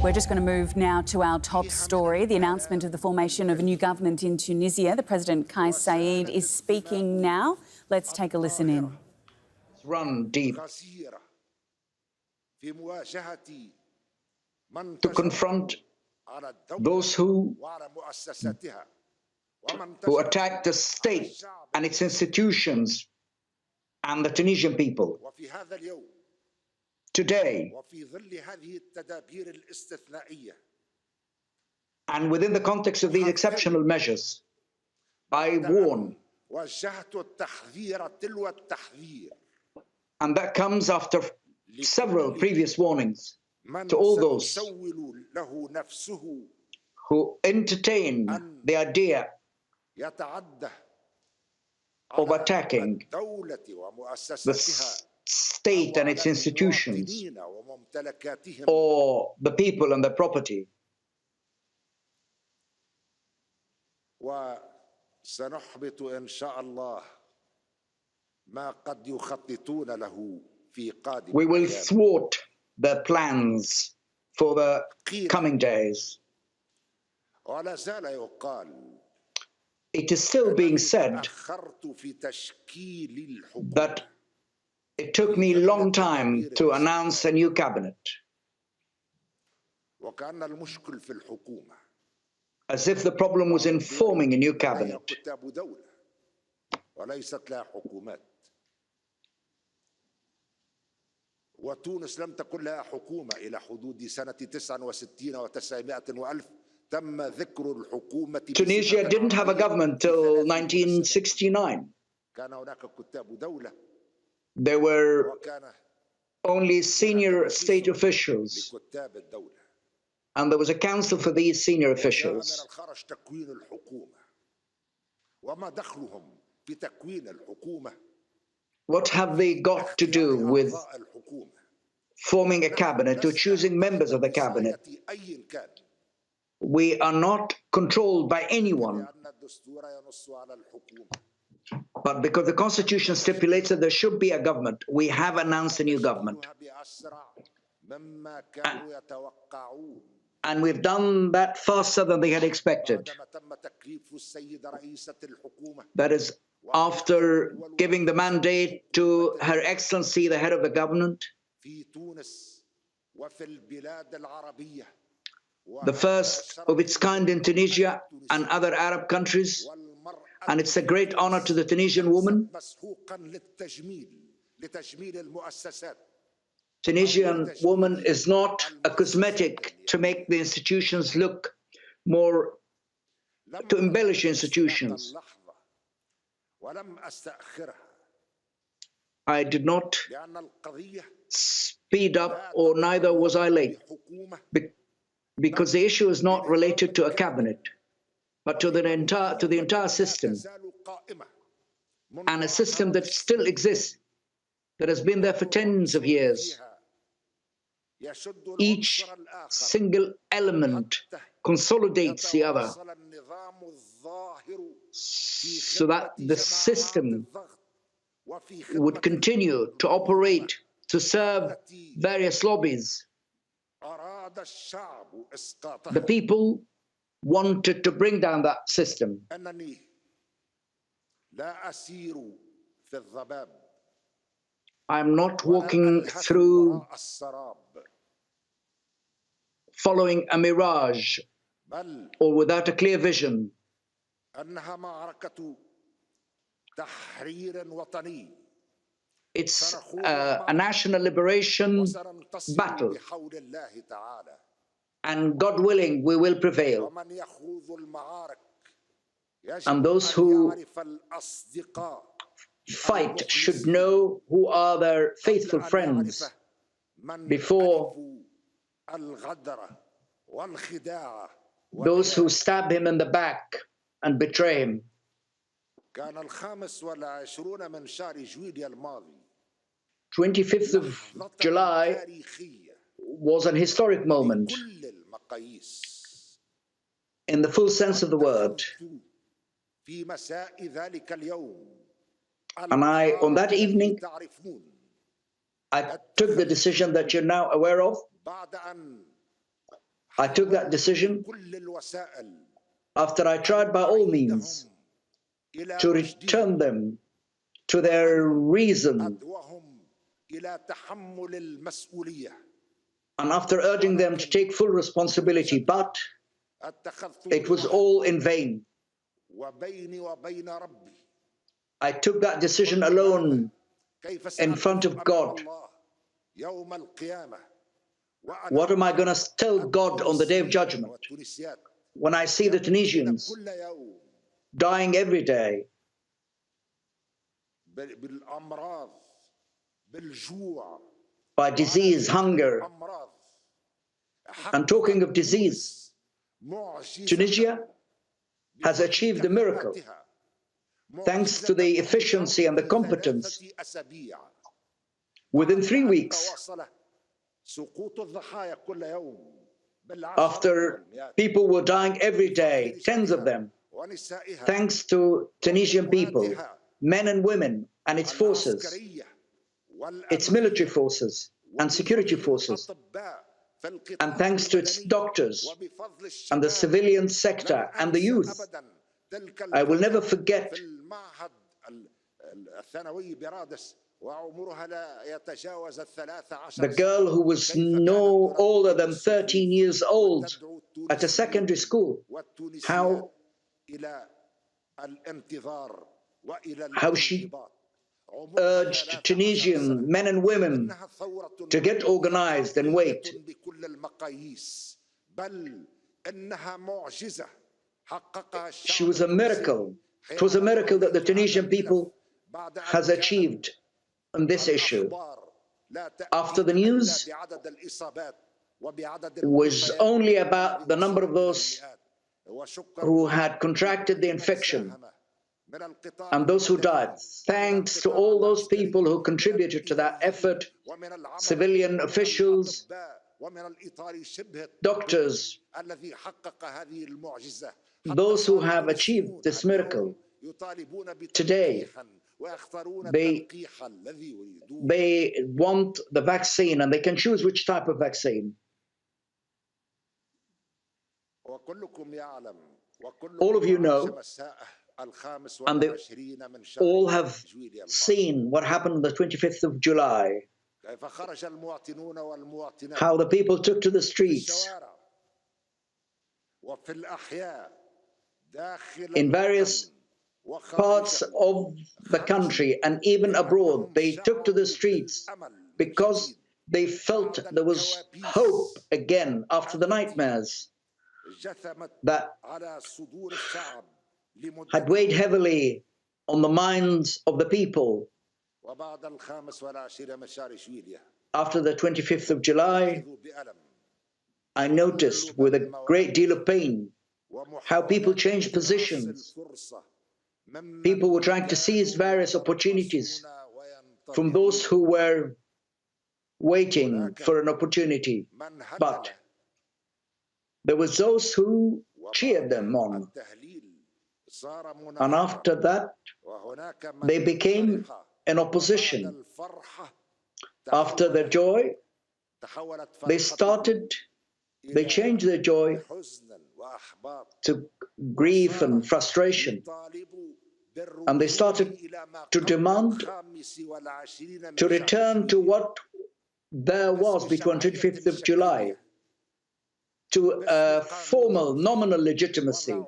We're just going to move now to our top story, the announcement of the formation of a new government in Tunisia. The President Saied is speaking now. Let's take a listen in. Run deep to confront those who attack the state and its institutions and the Tunisian people. Today, and within the context of these exceptional measures, I warn, and that comes after several previous warnings, to all those who entertain the idea of attacking the state and its institutions, or the people and their property. وسنحبط إن شاء الله ما قد يخططون له في قادم. We will thwart their plans for the coming days. ولا زال يقال It is still being said that it took me a long time to announce a new cabinet, وكأن المشكل في الحكومة. as if the problem was in forming a new cabinet. وليست لها حكومات. وتونس لم تكن لها حكومة إلى حدود سنة 69 و900 وألف. تم ذكر الحكومة. Tunisia didn't have a government till 1969. كان هناك كتاب دولة. There were only senior state officials, and there was a council for these senior officials. What have they got to do with forming a cabinet or choosing members of the cabinet? We are not controlled by anyone, but because the Constitution stipulates that there should be a government, we have announced a new government. And we've done that faster than they had expected. That is, after giving the mandate to Her Excellency, the head of the government, the first of its kind in Tunisia and other Arab countries, and it's a great honor to the Tunisian woman. Tunisian woman is not a cosmetic to make the institutions look more, to embellish institutions. I did not speed up, or neither was I late, because the issue is not related to a cabinet, but to the entire system, and a system that still exists, that has been there for tens of years. Each single element consolidates the other, so that the system would continue to operate to serve various lobbies. The people wanted to bring down that system. I'm not walking through following a mirage or without a clear vision. It's a national liberation battle, and God willing, we will prevail. And those who fight should know who are their faithful friends before those who stab him in the back and betray him. 25th of July was an historic moment in the full sense of the word. And on that evening, I took the decision that you're now aware of, I took that decision after I tried by all means to return them to their reason, and after urging them to take full responsibility, but it was all in vain. I took that decision alone in front of God. What am I going to tell God on the Day of Judgment when I see the Tunisians dying every day by disease, hunger? And talking of disease, Tunisia has achieved a miracle thanks to the efficiency and the competence. Within 3 weeks, after people were dying every day, tens of them, thanks to Tunisian people, men and women, and its forces, its military forces and security forces, and thanks to its doctors and the civilian sector and the youth. I will never forget the girl who was no older than 13 years old at a secondary school, how she urged Tunisian men and women to get organized and wait. She was a miracle. It was a miracle that the Tunisian people has achieved on this issue. After the news was only about the number of those who had contracted the infection and those who died. Thanks to all those people who contributed to that effort, civilian officials, doctors, those who have achieved this miracle. Today, they want the vaccine, and they can choose which type of vaccine. All of you know, and they all have seen what happened on the 25th of July, how the people took to the streets in various parts of the country and even abroad. They took to the streets because they felt there was hope again after the nightmares that had weighed heavily on the minds of the people. After the 25th of July, I noticed with a great deal of pain how people changed positions. People were trying to seize various opportunities from those who were waiting for an opportunity. But there was those who cheered them on. And after that, they became an opposition. After their joy, they changed their joy to grief and frustration. And they started to demand to return to what there was between 25th of July, to a formal, nominal legitimacy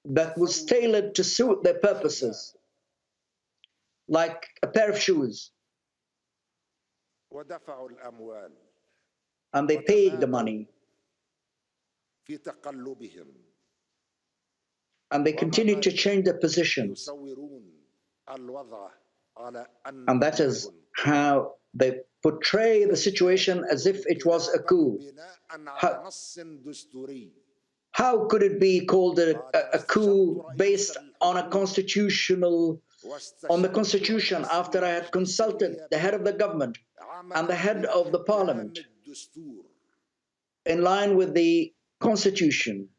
that was tailored to suit their purposes, like a pair of shoes. And they paid the money. And they continued to change their positions. And that is how they portray the situation as if it was a coup. How could it be called a coup based on the Constitution after I had consulted the head of the government and the head of the parliament in line with the Constitution?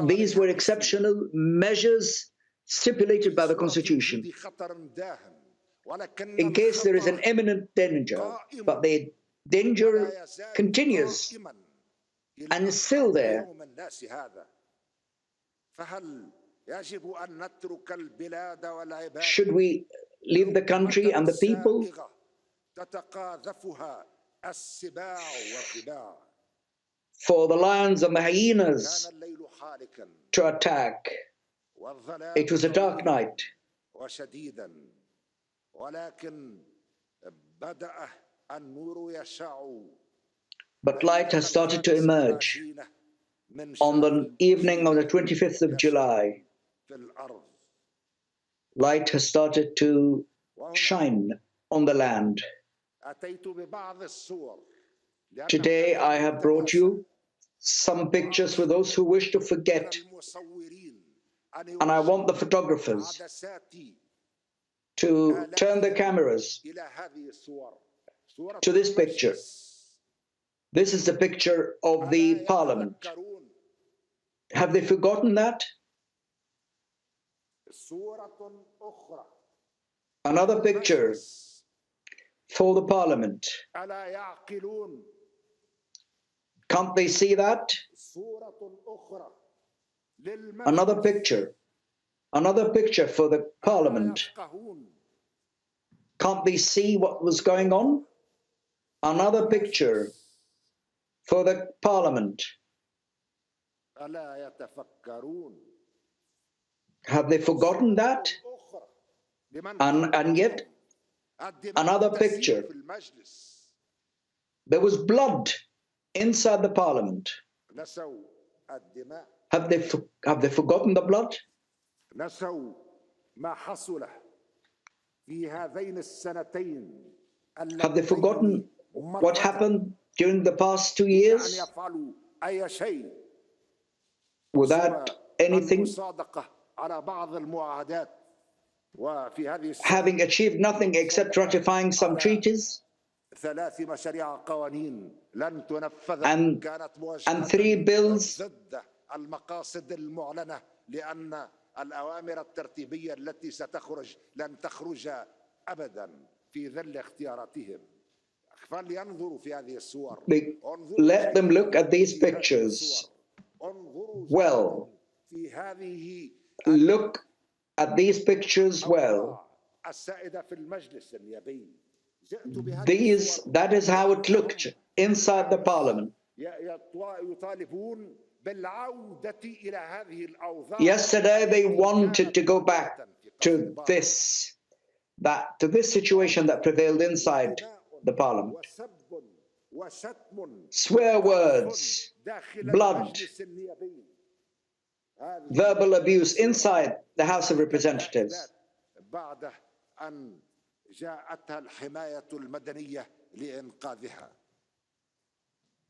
These were exceptional measures stipulated by the Constitution. in case there is an imminent danger, but the danger continues and is still there. Should we leave the country and the people? For the lions and the hyenas to attack. It was a dark night. But light has started to emerge on the evening of the 25th of July. Light has started to shine on the land. Today I have brought you some pictures for those who wish to forget. And I want the photographers to turn their cameras to this picture. This is the picture of the Parliament. Have they forgotten that? Another picture for the Parliament. Can't they see that? Another picture for the Parliament. Can't they see what was going on? Another picture for the Parliament. Have they forgotten that? And yet, another picture. There was blood inside the Parliament. Have they forgotten the blood? Have they forgotten what happened during the past 2 years? Without anything, having achieved nothing except ratifying some treaties, and 3 bills الأوامر الترتيبية التي ستخرج لن تخرج أبدا في ظل اختياراتهم. فلينظروا في هذه الصور. Let them look at these pictures. Well, look at these pictures well. السائدة في المجلس النيابي. That is how it looked inside the Parliament. يطالبون Yesterday they wanted to go back to this situation that prevailed inside the Parliament. Swear words, blood, verbal abuse inside the House of Representatives.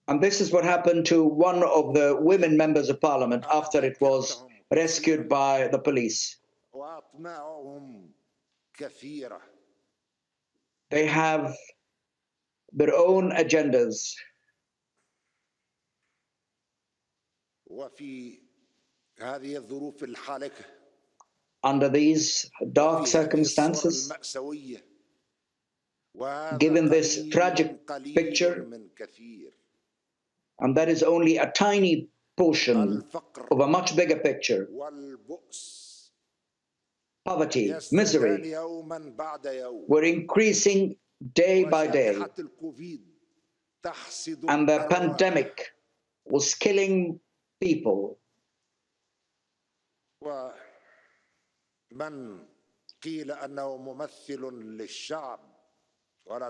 And this is what happened to one of the women members of Parliament after it was rescued by the police. They have their own agendas. Under these dark circumstances, given this tragic picture, and that is only a tiny portion of a much bigger picture. Poverty, misery were increasing day by day, and the pandemic was killing people.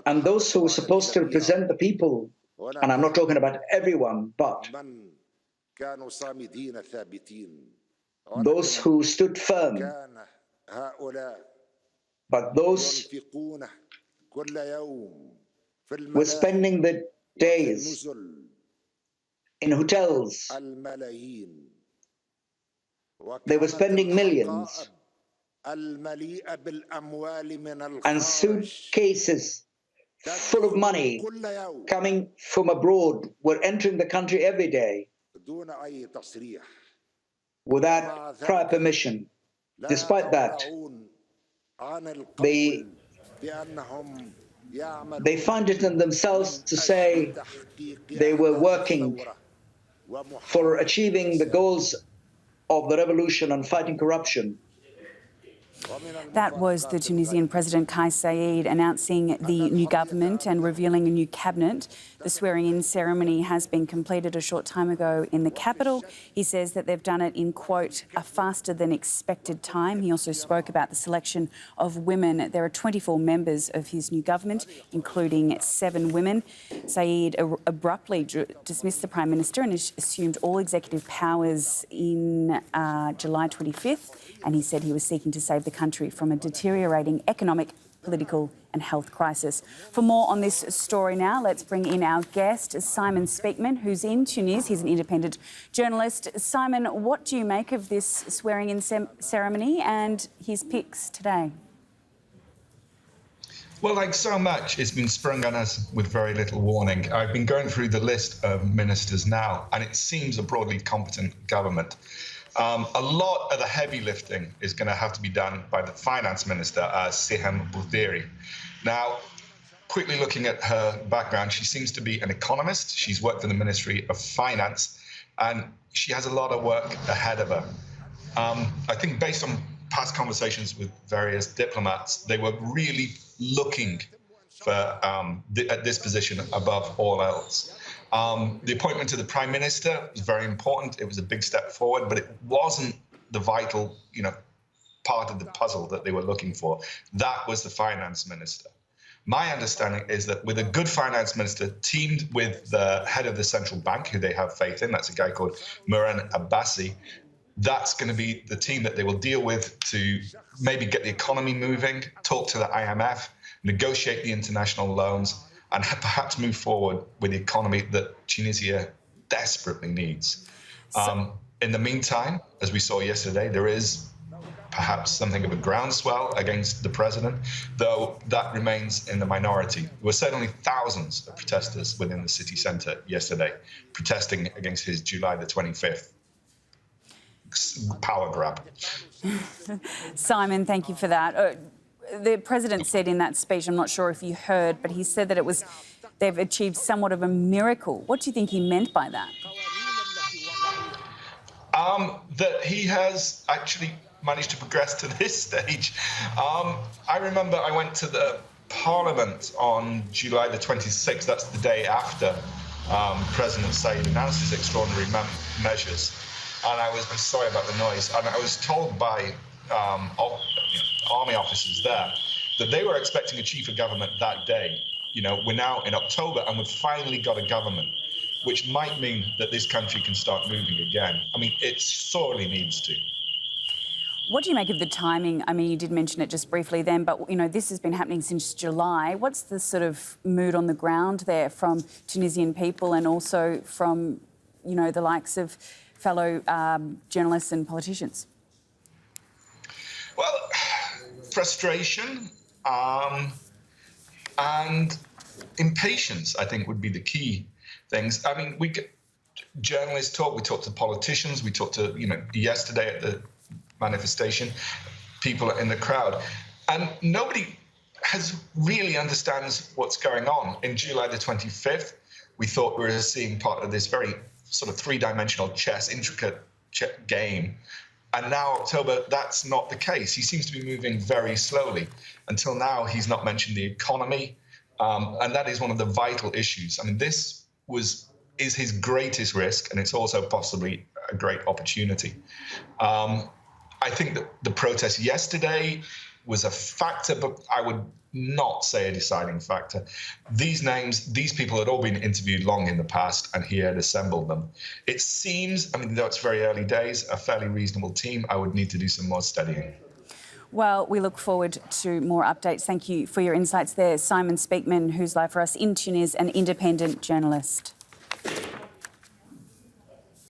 And those who were supposed to represent the people, and I'm not talking about everyone, but those who stood firm, but those were spending the days in hotels. They were spending millions, and suitcases full of money coming from abroad were entering the country every day without prior permission. Despite that, the They find it in themselves to say they were working for achieving the goals of the revolution and fighting corruption. That was the Tunisian President Kais Saied announcing the new government and revealing a new cabinet. The swearing-in ceremony has been completed a short time ago in the capital. He says that they've done it in, quote, a faster than expected time. He also spoke about the selection of women. There are 24 members of his new government, including 7 women. Saied abruptly dismissed the Prime Minister and assumed all executive powers in July 25th. And he said he was seeking to save the country from a deteriorating economic, political and health crisis. For more on this story now, let's bring in our guest, Simon Speakman, who's in Tunis. He's an independent journalist. Simon, what do you make of this swearing-in ceremony and his picks today? Well, like so much, it's been sprung on us with very little warning. I've been going through the list of ministers now, and it seems a broadly competent government. A lot of the heavy lifting is going to have to be done by the finance minister, Bouden. Now, quickly looking at her background, she seems to be an economist. She's worked in the Ministry of Finance, and she has a lot of work ahead of her. I think based on past conversations with various diplomats, they were really looking for at this position above all else. The appointment of the Prime Minister was very important. It was a big step forward, but it wasn't the vital, part of the puzzle that they were looking for. That was the Finance Minister. My understanding is that with a good Finance Minister teamed with the head of the central bank, who they have faith in, that's a guy called Muran Abbasi, that's going to be the team that they will deal with to maybe get the economy moving, talk to the IMF, negotiate the international loans, and perhaps move forward with the economy that Tunisia desperately needs. In the meantime, as we saw yesterday, there is perhaps something of a groundswell against the president, though that remains in the minority. There were certainly thousands of protesters within the city centre yesterday, protesting against his July the 25th power grab. Simon, thank you for that. The president said in that speech, I'm not sure if you heard, but he said that they've achieved somewhat of a miracle. What do you think he meant by that? That he has actually managed to progress to this stage. I remember I went to the Parliament on July the 26th. That's the day after President Saied announced his extraordinary measures. And I'm sorry about the noise. And I was told by army officers there that they were expecting a chief of government that day. We're now in October and we've finally got a government, which might mean that this country can start moving again. I mean, it sorely needs to. What do you make of the timing? I mean, you did mention it just briefly then, but, this has been happening since July. What's the sort of mood on the ground there from Tunisian people and also from, the likes of fellow journalists and politicians? Well, frustration and impatience, I think, would be the key things. I mean, journalists talk, we talk to politicians, we talked to, yesterday at the manifestation, people in the crowd, and nobody really understands what's going on. In July the 25th, we thought we were seeing part of this very sort of three-dimensional intricate game. And now, October, that's not the case. He seems to be moving very slowly. Until now, he's not mentioned the economy, and that is one of the vital issues. I mean, this is his greatest risk, and it's also possibly a great opportunity. I think that the protest yesterday was a factor, but I would not say a deciding factor. These names, these people had all been interviewed long in the past, and he had assembled them. It seems, though it's very early days, a fairly reasonable team. I would need to do some more studying. Well, we look forward to more updates. Thank you for your insights there. Simon Speakman, who's live for us in Tunis, an independent journalist.